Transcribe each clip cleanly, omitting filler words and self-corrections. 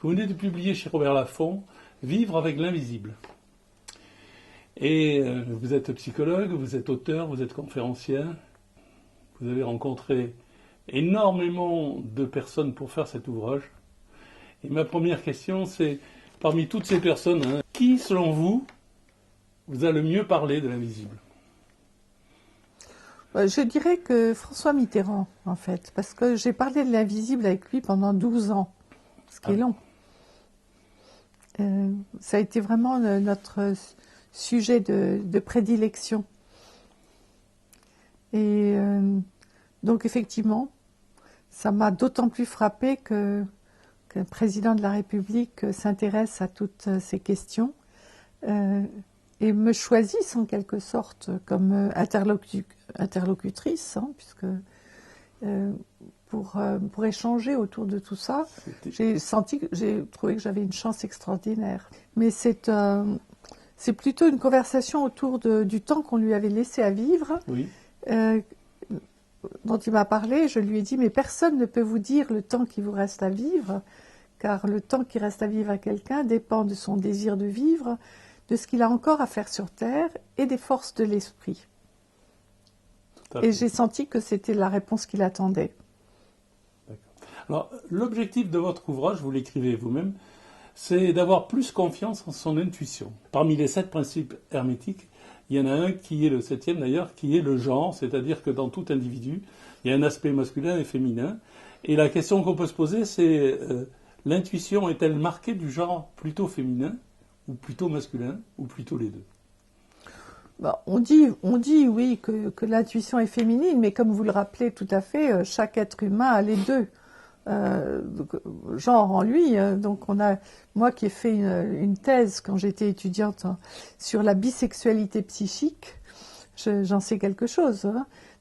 Vous venez de publier chez Robert Laffont « Vivre avec l'invisible ». Et vous êtes psychologue, vous êtes auteur, vous êtes conférencien. Vous avez rencontré énormément de personnes pour faire cet ouvrage. Et ma première question, c'est, parmi toutes ces personnes, qui, selon vous, vous a le mieux parlé de l'invisible ? Je dirais que François Mitterrand, en fait, parce que j'ai parlé de l'invisible avec lui pendant 12 ans, ce qui est long. Ça a été vraiment notre sujet de prédilection. Et donc effectivement, ça m'a d'autant plus frappé qu'un président de la République s'intéresse à toutes ces questions et me choisisse en quelque sorte comme interlocutrice, puisque pour échanger autour de tout ça, j'ai trouvé que j'avais une chance extraordinaire. Mais c'est plutôt une conversation autour du temps qu'on lui avait laissé à vivre, oui. Dont il m'a parlé. Je lui ai dit, mais personne ne peut vous dire le temps qui vous reste à vivre, car le temps qui reste à vivre à quelqu'un dépend de son désir de vivre, de ce qu'il a encore à faire sur Terre et des forces de l'esprit. Et j'ai senti que c'était la réponse qu'il attendait. Alors, l'objectif de votre ouvrage, vous l'écrivez vous-même, c'est d'avoir plus confiance en son intuition. Parmi les 7 principes hermétiques, il y en a un qui est le 7e d'ailleurs, qui est le genre, c'est-à-dire que dans tout individu, il y a un aspect masculin et féminin. Et la question qu'on peut se poser, c'est l'intuition est-elle marquée du genre plutôt féminin, ou plutôt masculin, ou plutôt les deux ? On dit oui que l'intuition est féminine, mais comme vous le rappelez tout à fait, chaque être humain a les deux. Genre en lui, donc moi qui ai fait une thèse quand j'étais étudiante sur la bisexualité psychique, j'en sais quelque chose.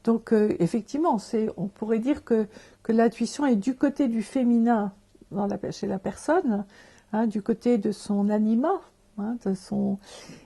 Donc effectivement, on pourrait dire que l'intuition est du côté du féminin chez la personne, du côté de son anima,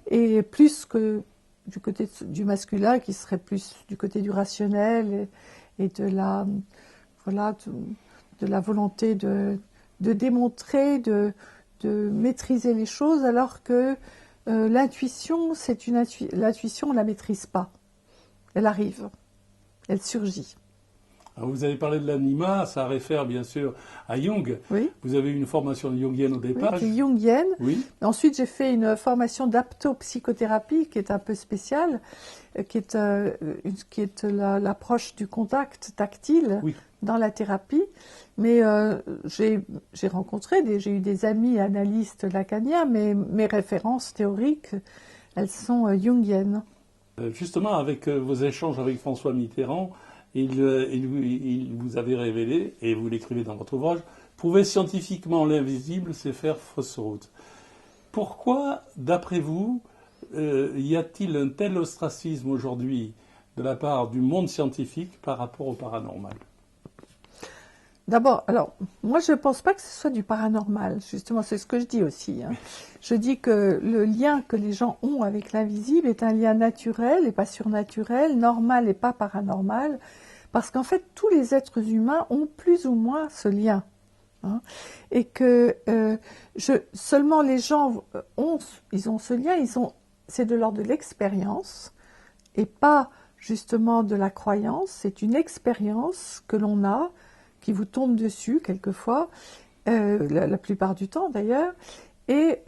et plus que du côté du masculin qui serait plus du côté du rationnel et de la de la volonté de démontrer, de maîtriser les choses, alors que l'intuition, l'intuition, on ne la maîtrise pas. Elle arrive, elle surgit. Alors vous avez parlé de l'anima, ça réfère bien sûr à Jung. Oui. Vous avez eu une formation jungienne au départ. Oui, qui est jungienne. Oui. Ensuite, j'ai fait une formation d'aptopsychothérapie qui est un peu spéciale, qui est l'approche du contact tactile. Oui. Dans la thérapie, mais j'ai eu des amis analystes lacaniens, mais mes références théoriques, elles sont jungiennes. Justement, avec vos échanges avec François Mitterrand, il vous avait révélé, et vous l'écrivez dans votre ouvrage, prouver scientifiquement l'invisible, c'est faire fausse route. Pourquoi, d'après vous, y a-t-il un tel ostracisme aujourd'hui de la part du monde scientifique par rapport au paranormal ? D'abord, alors, moi je ne pense pas que ce soit du paranormal, justement, c'est ce que je dis aussi. Je dis que le lien que les gens ont avec l'invisible est un lien naturel et pas surnaturel, normal et pas paranormal, parce qu'en fait, tous les êtres humains ont plus ou moins ce lien. Et que seulement les gens ont ce lien, c'est de l'ordre de l'expérience et pas justement de la croyance, c'est une expérience que l'on a, qui vous tombe dessus quelquefois, la plupart du temps d'ailleurs, et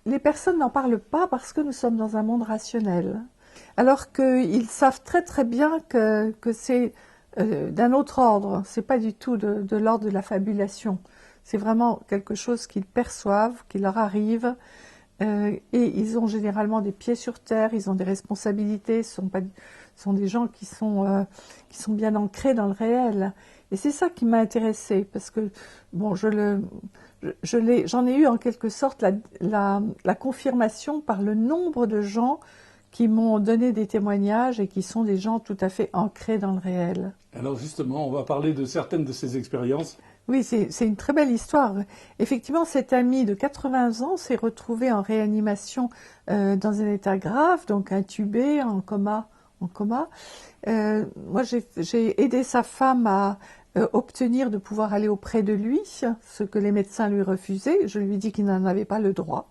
les personnes n'en parlent pas parce que nous sommes dans un monde rationnel. Alors qu'ils savent très très bien que c'est d'un autre ordre, c'est pas du tout de l'ordre de la fabulation, c'est vraiment quelque chose qu'ils perçoivent, qui leur arrive, et ils ont généralement des pieds sur terre, ils ont des responsabilités, ce sont des gens qui sont bien ancrés dans le réel. Et c'est ça qui m'a intéressée, parce que bon, j'en ai eu en quelque sorte la confirmation par le nombre de gens qui m'ont donné des témoignages et qui sont des gens tout à fait ancrés dans le réel. Alors justement, on va parler de certaines de ces expériences. Oui, c'est une très belle histoire. Effectivement, cet ami de 80 ans s'est retrouvé en réanimation dans un état grave, donc intubé, en coma. Moi, j'ai aidé sa femme à obtenir de pouvoir aller auprès de lui, ce que les médecins lui refusaient. Je lui ai dit qu'il n'en avait pas le droit,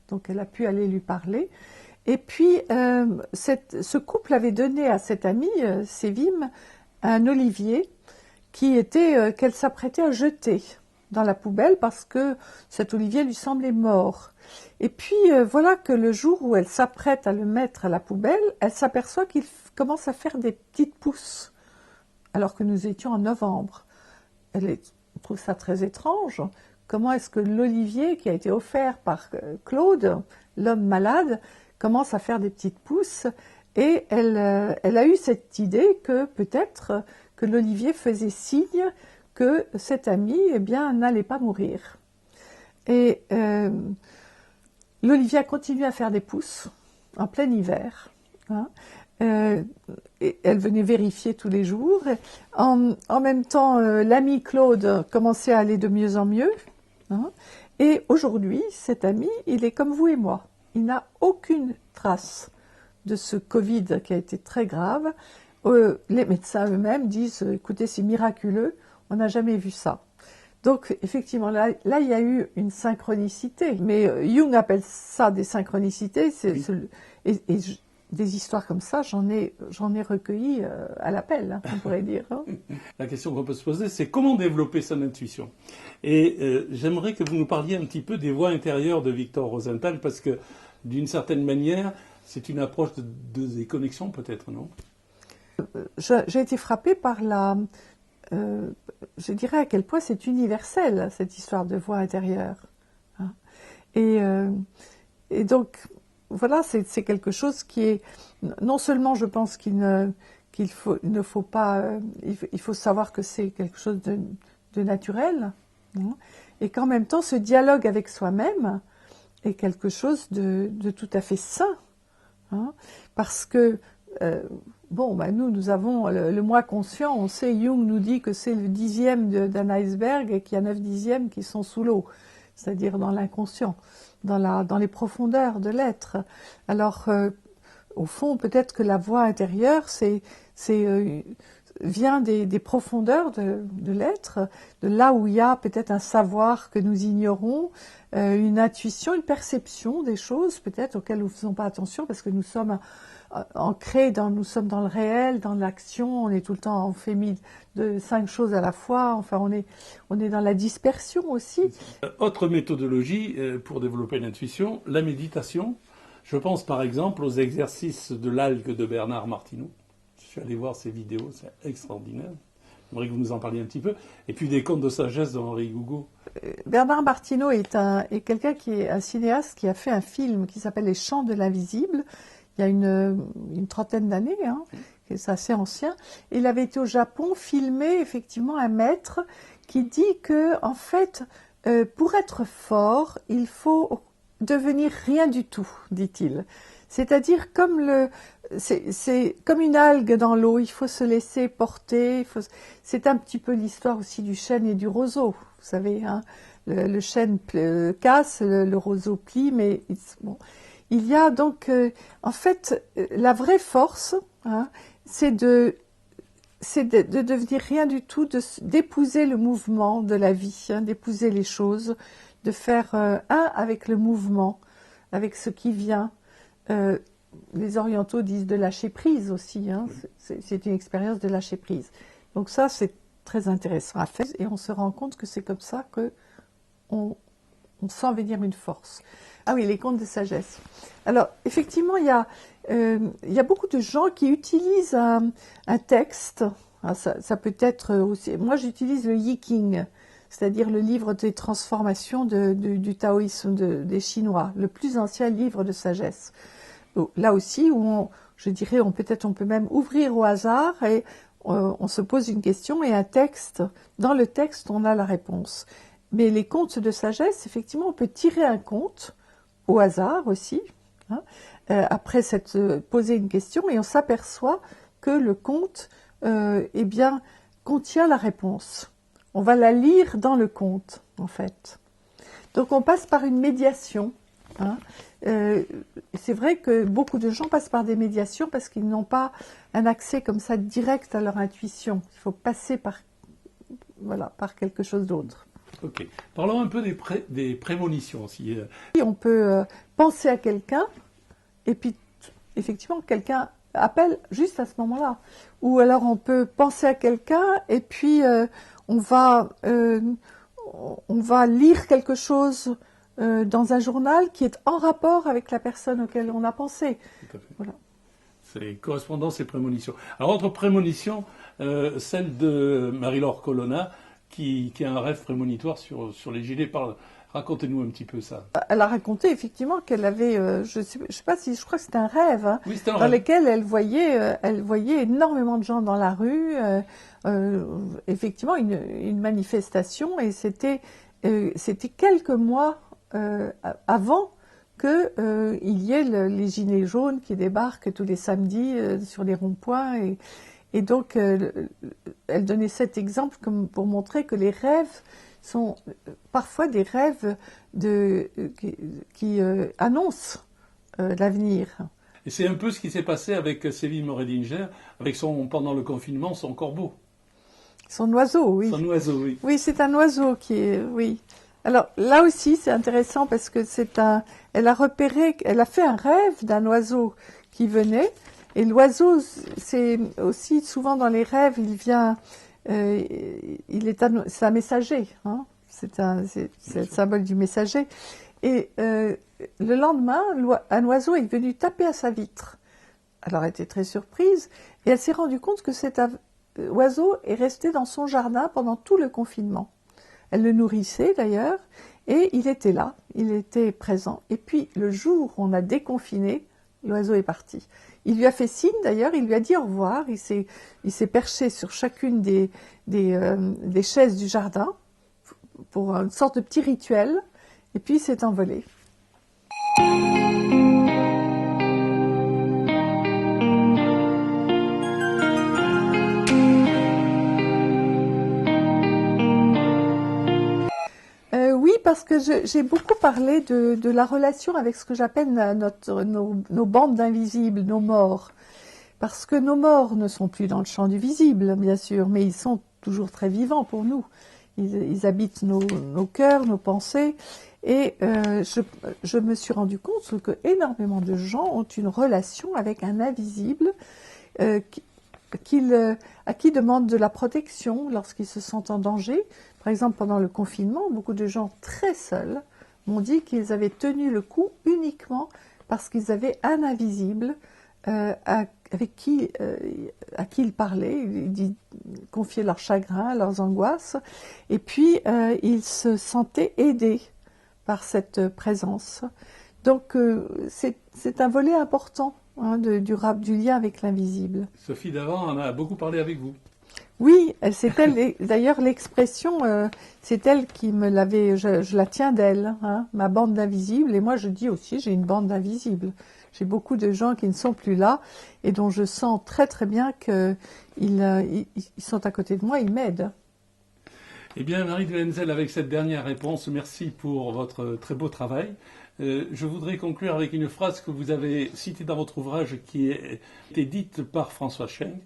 donc elle a pu aller lui parler. Et puis, ce couple avait donné à cet ami, Sévim, un olivier qu'elle s'apprêtait à jeter dans la poubelle parce que cet olivier lui semblait mort. Et puis voilà que le jour où elle s'apprête à le mettre à la poubelle, elle s'aperçoit qu'il commence à faire des petites pousses, alors que nous étions en novembre. Elle trouve ça très étrange. Comment est-ce que l'olivier qui a été offert par Claude, l'homme malade, commence à faire des petites pousses? Et elle a eu cette idée que peut-être que l'olivier faisait signe que cet ami, eh bien, n'allait pas mourir. Et l'olivier a continué à faire des pousses en plein hiver. Hein. Et elle venait vérifier tous les jours. En même temps, l'ami Claude commençait à aller de mieux en mieux. Hein. Et aujourd'hui, cet ami, il est comme vous et moi. Il n'a aucune trace de ce Covid qui a été très grave. Les médecins eux-mêmes disent, écoutez, c'est miraculeux, on n'a jamais vu ça. Donc, effectivement, là, il y a eu une synchronicité. Mais Jung appelle ça des synchronicités. Et des histoires comme ça, j'en ai recueilli à l'appel, hein, on pourrait dire. Hein. La question qu'on peut se poser, c'est comment développer son intuition. Et j'aimerais que vous nous parliez un petit peu des voies intérieures de Victor Rosenthal, parce que, d'une certaine manière, c'est une approche des connexions, peut-être, non? J'ai été frappée par je dirais à quel point c'est universel, cette histoire de voix intérieure. Hein. Et donc, voilà, c'est quelque chose qui est... Non seulement je pense il ne faut pas... il faut savoir que c'est quelque chose de naturel, hein, et qu'en même temps, ce dialogue avec soi-même est quelque chose de tout à fait sain. Hein, parce que... nous avons le moi conscient, on sait, Jung nous dit que c'est le 10e d'un iceberg et qu'il y a 9 dixièmes qui sont sous l'eau, c'est-à-dire dans l'inconscient, dans les profondeurs de l'être. Alors, au fond, peut-être que la voix intérieure, vient des profondeurs de l'être, de là où il y a peut-être un savoir que nous ignorons, une intuition, une perception des choses peut-être auxquelles nous ne faisons pas attention parce que nous sommes nous sommes dans le réel, dans l'action, on est tout le temps, on fait 5 choses à la fois, enfin on est dans la dispersion aussi. Autre méthodologie pour développer l'intuition, la méditation. Je pense par exemple aux exercices de l'algue de Bernard Martineau. Je suis allé voir ses vidéos, c'est extraordinaire. J'aimerais que vous nous en parliez un petit peu. Et puis des contes de sagesse d'Henri Gougaud. Bernard Martineau est quelqu'un qui est un cinéaste qui a fait un film qui s'appelle Les Chants de l'invisible. Il y a une trentaine d'années, hein, c'est assez ancien. Il avait été au Japon filmer effectivement un maître qui dit que en fait, pour être fort, il faut devenir rien du tout, dit-il. C'est-à-dire c'est comme une algue dans l'eau, il faut se laisser porter. C'est un petit peu l'histoire aussi du chêne et du roseau, vous savez. Hein, le chêne casse, le roseau plie, mais bon. Il y a donc, en fait, la vraie force, hein, c'est de devenir rien du tout, d'épouser le mouvement de la vie, hein, d'épouser les choses, de faire un avec le mouvement, avec ce qui vient. Les orientaux disent de lâcher prise aussi, hein, c'est une expérience de lâcher prise. Donc ça, c'est très intéressant à faire et on se rend compte que c'est comme ça qu'on sent venir une force. Ah oui, les contes de sagesse. Alors, effectivement, il y a beaucoup de gens qui utilisent un texte. Ah, ça peut être aussi... Moi, j'utilise le Yiking, c'est-à-dire le livre des transformations du taoïsme des Chinois, le plus ancien livre de sagesse. Là aussi, où je dirais, on peut même ouvrir au hasard et on se pose une question et un texte. Dans le texte, on a la réponse. Mais les contes de sagesse, effectivement, on peut tirer un conte au hasard aussi, hein, après s'être posé une question, et on s'aperçoit que le conte contient la réponse. On va la lire dans le conte, en fait. Donc on passe par une médiation. Hein. C'est vrai que beaucoup de gens passent par des médiations parce qu'ils n'ont pas un accès comme ça direct à leur intuition. Il faut passer par, voilà, par quelque chose d'autre. Ok. Parlons un peu des prémonitions aussi. On peut penser à quelqu'un et puis effectivement quelqu'un appelle juste à ce moment-là. Ou alors on peut penser à quelqu'un et puis on va lire quelque chose dans un journal qui est en rapport avec la personne auquel on a pensé. Tout à fait. Voilà. C'est correspondance et prémonition. Alors, autre prémonition, celle de Marie-Laure Colonna, qui a un rêve prémonitoire sur les gilets. Racontez-nous un petit peu ça. Elle a raconté effectivement qu'elle avait, je sais pas si, je crois que c'était un rêve, hein, Oui, c'était un dans rêve. lequel elle voyait énormément de gens dans la rue, effectivement une manifestation, et c'était quelques mois avant que il y ait les gilets jaunes qui débarquent tous les samedis sur les ronds-points, et donc elle donnait cet exemple comme pour montrer que les rêves sont parfois des rêves qui annoncent l'avenir. Et c'est un peu ce qui s'est passé avec Séville Moredinger, avec pendant le confinement, son corbeau. Son oiseau, oui. Son oiseau, oui. Oui, c'est un oiseau qui est, oui. Alors là aussi, c'est intéressant parce que elle a fait un rêve d'un oiseau qui venait, et l'oiseau, c'est aussi souvent dans les rêves, il vient, c'est un messager, hein. C'est le symbole du messager. Et le lendemain, un oiseau est venu taper à sa vitre. Alors elle était très surprise et elle s'est rendue compte que cet oiseau est resté dans son jardin pendant tout le confinement. Elle le nourrissait d'ailleurs et il était là, il était présent. Et puis le jour où on a déconfiné, l'oiseau est parti. Il lui a fait signe d'ailleurs, il lui a dit au revoir, il s'est perché sur chacune des chaises du jardin pour une sorte de petit rituel, et puis il s'est envolé. Oui, parce que j'ai beaucoup parlé de la relation avec ce que j'appelle nos bandes d'invisibles, nos morts. Parce que nos morts ne sont plus dans le champ du visible, bien sûr, mais ils sont toujours très vivants pour nous. Ils habitent nos cœurs, nos pensées. Et je me suis rendu compte que énormément de gens ont une relation avec un invisible à qui demandent de la protection lorsqu'ils se sentent en danger. Par exemple, pendant le confinement, beaucoup de gens très seuls m'ont dit qu'ils avaient tenu le coup uniquement parce qu'ils avaient un invisible à qui ils parlaient, ils confiaient leurs chagrins, leurs angoisses, et puis ils se sentaient aidés par cette présence. Donc c'est un volet important, hein, du lien avec l'invisible. Sophie Davant en a beaucoup parlé avec vous. Oui, d'ailleurs l'expression, c'est elle qui me l'avait, je la tiens d'elle, hein, ma bande d'invisibles, et moi je dis aussi j'ai une bande d'invisibles. J'ai beaucoup de gens qui ne sont plus là et dont je sens très très bien qu'ils sont à côté de moi, ils m'aident. Eh bien, Marie de Hensel, avec cette dernière réponse, merci pour votre très beau travail. Je voudrais conclure avec une phrase que vous avez citée dans votre ouvrage qui a été dite par François Cheng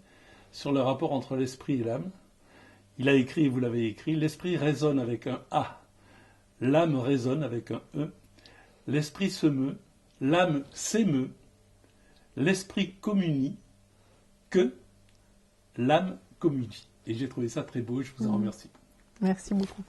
sur le rapport entre l'esprit et l'âme. Il a écrit, et vous l'avez écrit, l'esprit résonne avec un A, l'âme résonne avec un E, l'esprit se meut, l'âme s'émeut, l'esprit communie, que l'âme communie. Et j'ai trouvé ça très beau et je vous en remercie. Merci beaucoup.